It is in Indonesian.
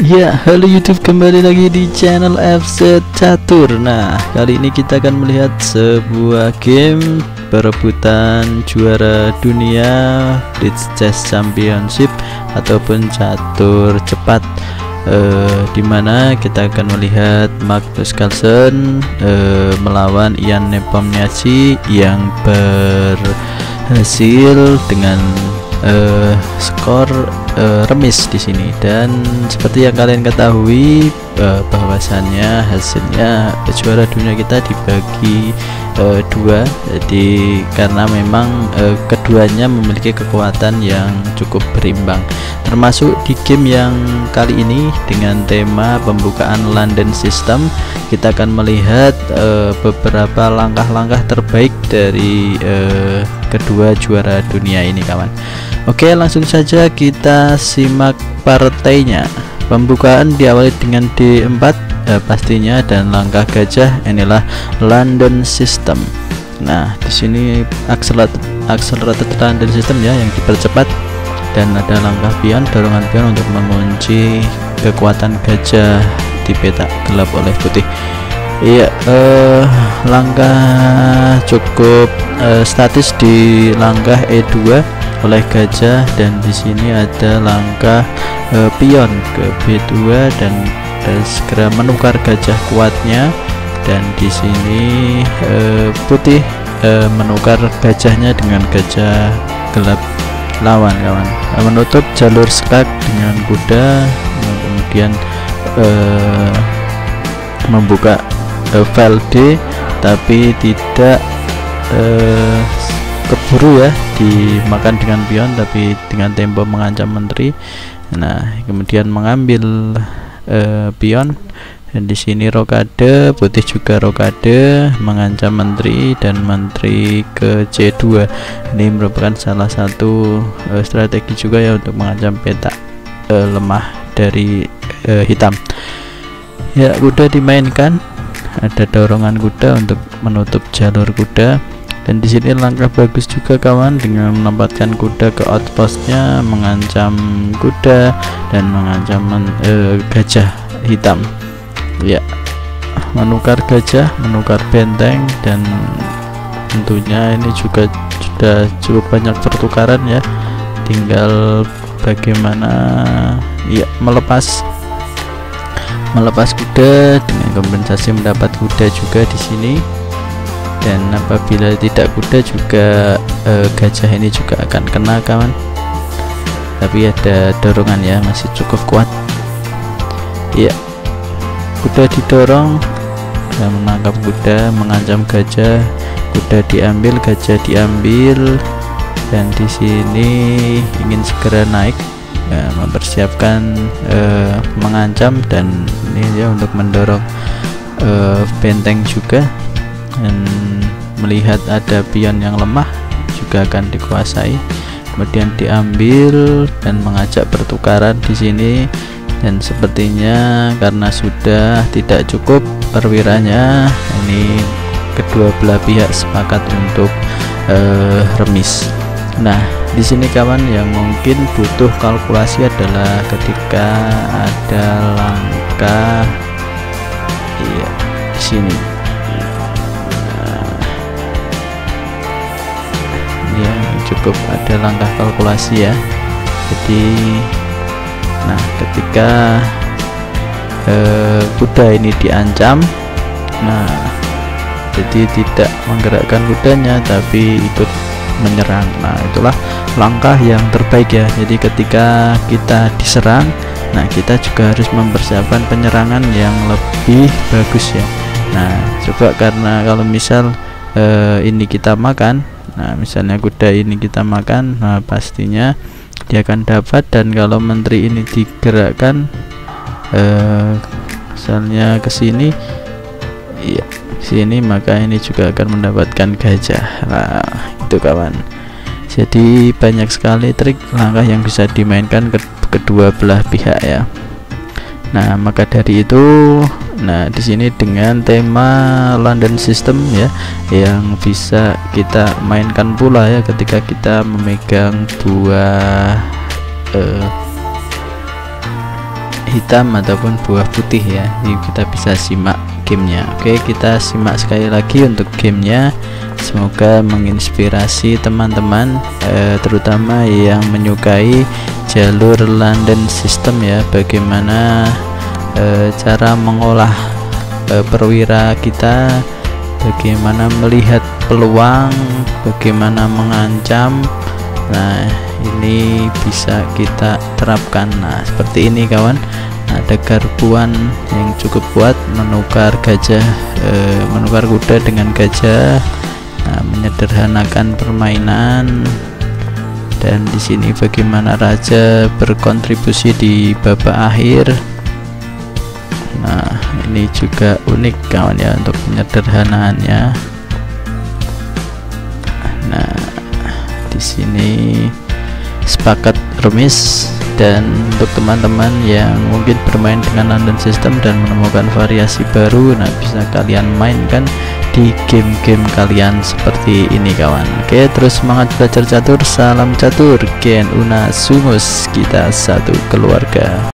Ya, halo YouTube, kembali lagi di channel FC Catur. Nah, kali ini kita akan melihat sebuah game perebutan juara dunia Blitz Chess Championship ataupun catur cepat, dimana kita akan melihat Magnus Carlsen melawan Ian Nepomniachtchi yang berhasil dengan skor remis di sini. Dan seperti yang kalian ketahui bahwasannya hasilnya juara dunia kita dibagi dua. Jadi karena memang keduanya memiliki kekuatan yang cukup berimbang, termasuk di game yang kali ini dengan tema pembukaan London System. Kita akan melihat beberapa langkah-langkah terbaik dari kedua juara dunia ini, kawan. Oke, langsung saja kita simak partainya. Pembukaan diawali dengan D4 pastinya, dan langkah gajah inilah London System. Nah, di sini accelerated London System ya yang dipercepat, dan ada langkah pion, dorongan pion untuk mengunci kekuatan gajah di peta gelap oleh putih. Iya, langkah cukup statis di langkah E2 oleh gajah, dan di sini ada langkah pion ke B2 dan segera menukar gajah kuatnya, dan di sini putih menukar gajahnya dengan gajah gelap lawan, kawan. Menutup jalur skak dengan kuda, kemudian membuka file D, tapi tidak keburu ya dimakan dengan pion, tapi dengan tempo mengancam menteri. Nah, kemudian mengambil pion, dan di sini rokade, putih juga rokade mengancam menteri, dan menteri ke C2. Ini merupakan salah satu strategi juga ya untuk mengancam peta lemah dari hitam. Ya, kuda dimainkan, ada dorongan kuda untuk menutup jalur kuda. Dan di sini langkah bagus juga, kawan, dengan menempatkan kuda ke outpostnya, mengancam kuda dan mengancam gajah hitam. Ya, menukar gajah, menukar benteng, dan tentunya ini juga sudah cukup banyak pertukaran ya. Tinggal bagaimana ya melepas kuda dengan kompensasi mendapat kuda juga di sini. Dan apabila tidak kuda juga gajah ini juga akan kena, kawan, tapi ada dorongan ya, masih cukup kuat. Ya, kuda didorong dan menangkap kuda, mengancam gajah, kuda diambil, gajah diambil, dan di sini ingin segera naik ya, mempersiapkan mengancam, dan ini ya untuk mendorong benteng juga. Dan melihat ada pion yang lemah juga akan dikuasai, kemudian diambil dan mengajak pertukaran di sini. Dan sepertinya karena sudah tidak cukup perwiranya, ini kedua belah pihak sepakat untuk remis. Nah, di sini, kawan, yang mungkin butuh kalkulasi adalah ketika ada langkah iya di sini. Ya, cukup ada langkah kalkulasi ya. Jadi nah, ketika kuda ini diancam, nah jadi tidak menggerakkan kudanya tapi ikut menyerang. Nah, itulah langkah yang terbaik ya. Jadi ketika kita diserang, nah kita juga harus mempersiapkan penyerangan yang lebih bagus ya. Nah, coba, karena kalau misal ini kita makan, nah misalnya kuda ini kita makan, nah pastinya dia akan dapat. Dan kalau menteri ini digerakkan misalnya ke sini, ya sini, maka ini juga akan mendapatkan gajah. Nah, itu, kawan. Jadi banyak sekali trik langkah yang bisa dimainkan kedua belah pihak ya. Nah, maka dari itu, nah di sini dengan tema London System ya, yang bisa kita mainkan pula ya ketika kita memegang buah hitam ataupun buah putih ya. Ini kita bisa simak gamenya. Oke, kita simak sekali lagi untuk gamenya. Semoga menginspirasi teman-teman, terutama yang menyukai jalur London System ya, bagaimana cara mengolah perwira kita, bagaimana melihat peluang, bagaimana mengancam. Nah, ini bisa kita terapkan. Nah, seperti ini kawan, ada garbuan yang cukup kuat menukar menukar kuda dengan gajah. Nah, menyederhanakan permainan. Dan di sini bagaimana raja berkontribusi di babak akhir. Nah, ini juga unik kawan ya untuk penyederhanaannya. Nah, di sini sepakat remis. Dan untuk teman-teman yang mungkin bermain dengan London System dan menemukan variasi baru, nah bisa kalian mainkan di game-game kalian seperti ini kawan. Oke, terus semangat belajar catur, salam catur, Gen Una Sumus, kita satu keluarga.